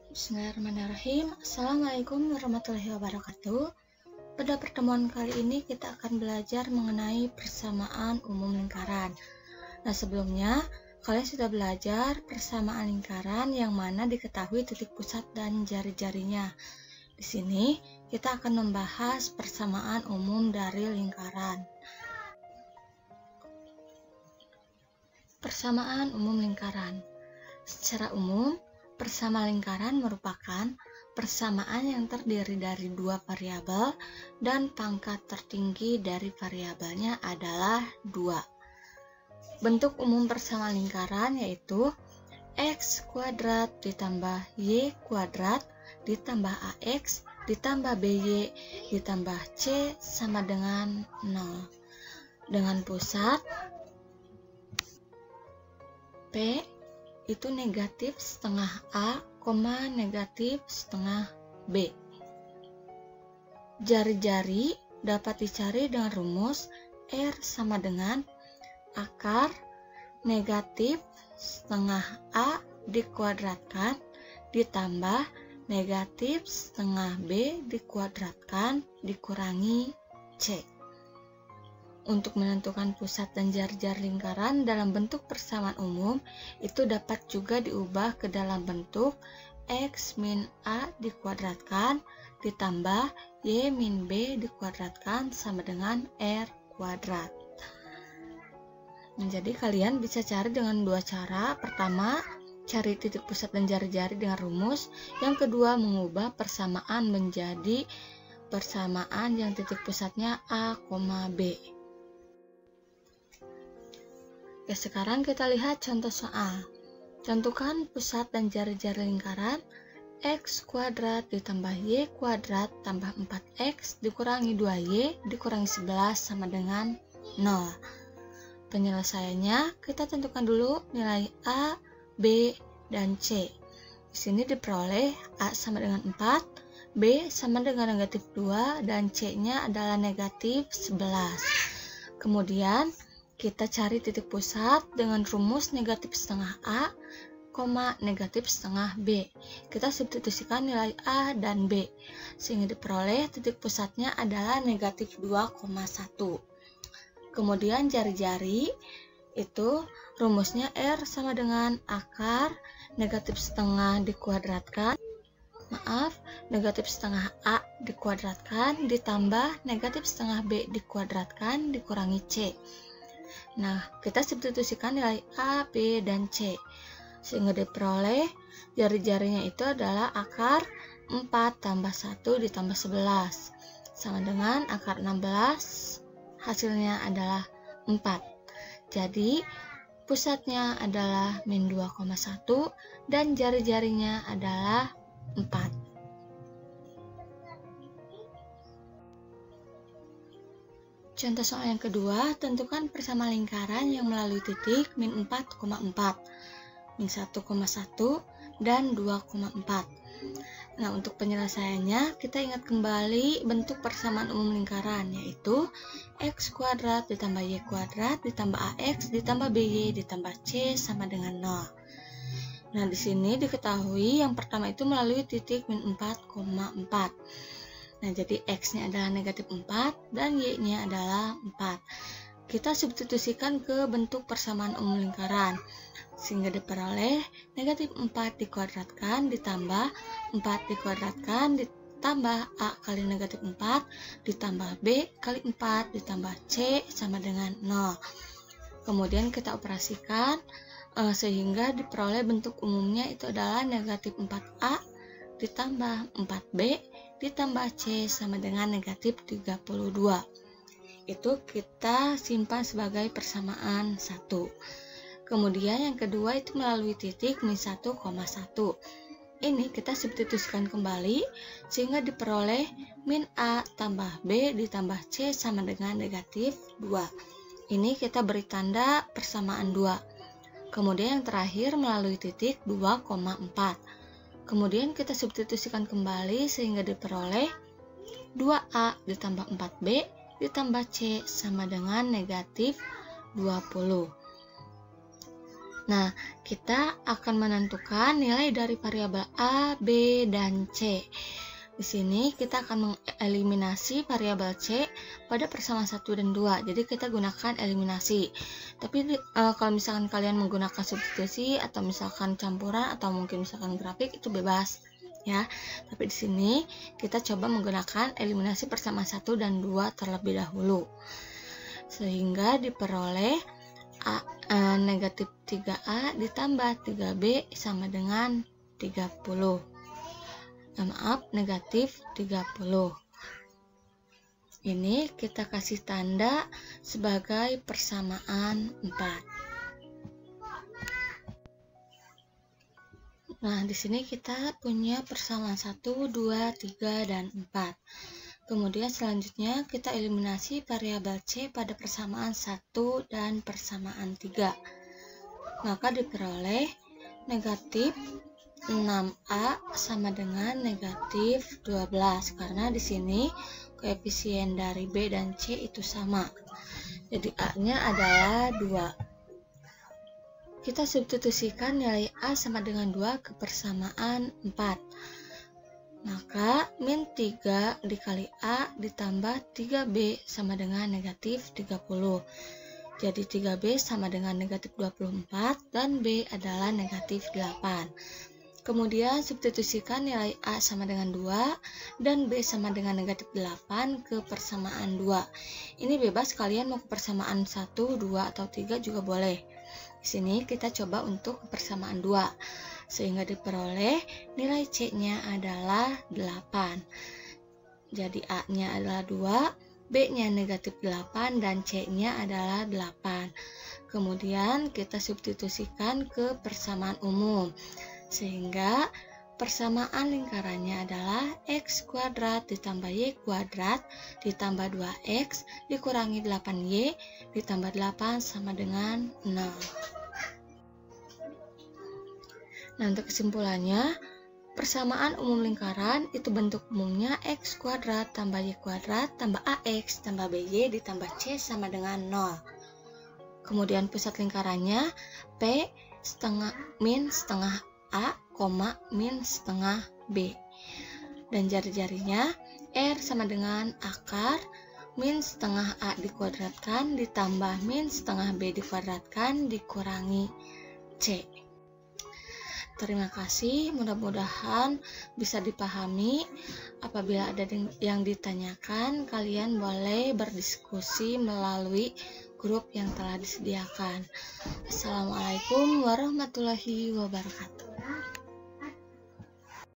Bismillahirrahmanirrahim. Assalamualaikum warahmatullahi wabarakatuh. Pada pertemuan kali ini kita akan belajar mengenai persamaan umum lingkaran. Nah, sebelumnya kalian sudah belajar persamaan lingkaran yang mana diketahui titik pusat dan jari-jarinya. Di sini kita akan membahas persamaan umum dari lingkaran. Persamaan umum lingkaran. Secara umum, persamaan lingkaran merupakan persamaan yang terdiri dari dua variabel dan pangkat tertinggi dari variabelnya adalah 2. Bentuk umum persamaan lingkaran yaitu x kuadrat ditambah y kuadrat ditambah ax ditambah by ditambah c sama dengan 0. Dengan pusat P itu negatif setengah A, negatif setengah B. Jari-jari dapat dicari dengan rumus R sama dengan akar negatif setengah A dikuadratkan ditambah negatif setengah B dikuadratkan dikurangi C. Untuk menentukan pusat dan jari-jari lingkaran dalam bentuk persamaan umum itu dapat juga diubah ke dalam bentuk X min A dikuadratkan ditambah Y min B dikuadratkan sama dengan R kuadrat. Jadi kalian bisa cari dengan dua cara. Pertama, cari titik pusat dan jari-jari dengan rumus. Yang kedua, mengubah persamaan menjadi persamaan yang titik pusatnya A, B. Oke, sekarang kita lihat contoh soal. Tentukan pusat dan jari-jari lingkaran x kuadrat ditambah y kuadrat tambah 4x dikurangi 2y dikurangi 11 sama dengan 0. Penyelesaiannya kita tentukan dulu nilai A, B, dan C. Di sini diperoleh A sama dengan 4, B sama dengan negatif 2, dan C-nya adalah negatif 11. Kemudian kita cari titik pusat dengan rumus negatif setengah A, negatif setengah B. Kita substitusikan nilai A dan B, sehingga diperoleh titik pusatnya adalah negatif 2,1. Kemudian jari-jari itu rumusnya R sama dengan akar negatif setengah dikuadratkan, negatif setengah A dikuadratkan ditambah negatif setengah B dikuadratkan dikurangi C. Nah, kita substitusikan nilai A, B, dan C sehingga diperoleh jari-jarinya itu adalah akar 4 tambah 1 ditambah 11 sama dengan akar 16, hasilnya adalah 4. Jadi pusatnya adalah min 2,1 dan jari-jarinya adalah 4. Contoh soal yang kedua, tentukan persamaan lingkaran yang melalui titik min 4,4, min 1,1, dan 2,4. Nah, untuk penyelesaiannya, kita ingat kembali bentuk persamaan umum lingkaran, yaitu x kuadrat ditambah y kuadrat ditambah ax ditambah by ditambah c sama dengan 0. Nah, di sini diketahui yang pertama itu melalui titik min 4,4. Nah, jadi X-nya adalah negatif 4 dan Y-nya adalah 4. Kita substitusikan ke bentuk persamaan umum lingkaran, sehingga diperoleh negatif 4 dikuadratkan ditambah 4 dikuadratkan ditambah A kali negatif 4 ditambah B kali 4 ditambah C sama dengan 0. Kemudian kita operasikan sehingga diperoleh bentuk umumnya itu adalah negatif 4A ditambah 4B ditambah C sama dengan negatif 32. Itu kita simpan sebagai persamaan 1. Kemudian yang kedua itu melalui titik min 1,1. Ini kita substitusikan kembali sehingga diperoleh min A tambah B ditambah C sama dengan negatif 2. Ini kita beri tanda persamaan 2. Kemudian yang terakhir melalui titik 2,4. Kemudian kita substitusikan kembali sehingga diperoleh 2A ditambah 4B ditambah C sama dengan negatif 20. Nah, kita akan menentukan nilai dari variabel A, B, dan C. Di sini kita akan mengeliminasi variabel C pada persamaan 1 dan 2. Jadi kita gunakan eliminasi. Tapi kalau misalkan kalian menggunakan substitusi atau misalkan campuran atau mungkin misalkan grafik, itu bebas ya. Tapi di sini kita coba menggunakan eliminasi persamaan 1 dan 2 terlebih dahulu. Sehingga diperoleh negatif 3A ditambah 3B sama dengan 30. Maaf, negatif 30. Ini kita kasih tanda sebagai persamaan 4. Nah, di sini kita punya persamaan 1, 2, 3, dan 4. Kemudian selanjutnya kita eliminasi variabel C pada persamaan 1 dan persamaan 3. Maka diperoleh negatif 6A sama dengan negatif 12 karena di sini koefisien dari B dan C itu sama. Jadi A-nya adalah 2. Kita substitusikan nilai A sama dengan 2 ke persamaan 4. Maka min 3 dikali A ditambah 3B sama dengan negatif 30. Jadi 3B sama dengan negatif 24 dan B adalah negatif 8. Kemudian substitusikan nilai A sama dengan 2 dan B sama dengan negatif 8 ke persamaan 2. Ini bebas, kalian mau ke persamaan 1, 2, atau 3 juga boleh. Di sini kita coba untuk persamaan 2. Sehingga diperoleh nilai C-nya adalah 8. Jadi A-nya adalah 2, B-nya negatif 8, dan C-nya adalah 8. Kemudian kita substitusikan ke persamaan umum. Sehingga persamaan lingkarannya adalah X kuadrat ditambah Y kuadrat ditambah 2X dikurangi 8Y ditambah 8 sama dengan 0. Nah, untuk kesimpulannya, persamaan umum lingkaran itu bentuk umumnya X kuadrat tambah Y kuadrat tambah AX tambah BY ditambah C sama dengan 0. Kemudian pusat lingkarannya P setengah min setengah A, min setengah B. Dan jari-jarinya R sama dengan akar min setengah A dikuadratkan ditambah min setengah B dikuadratkan dikurangi C. Terima kasih, mudah-mudahan bisa dipahami. Apabila ada yang ditanyakan, kalian boleh berdiskusi melalui grup yang telah disediakan. Assalamualaikum warahmatullahi wabarakatuh.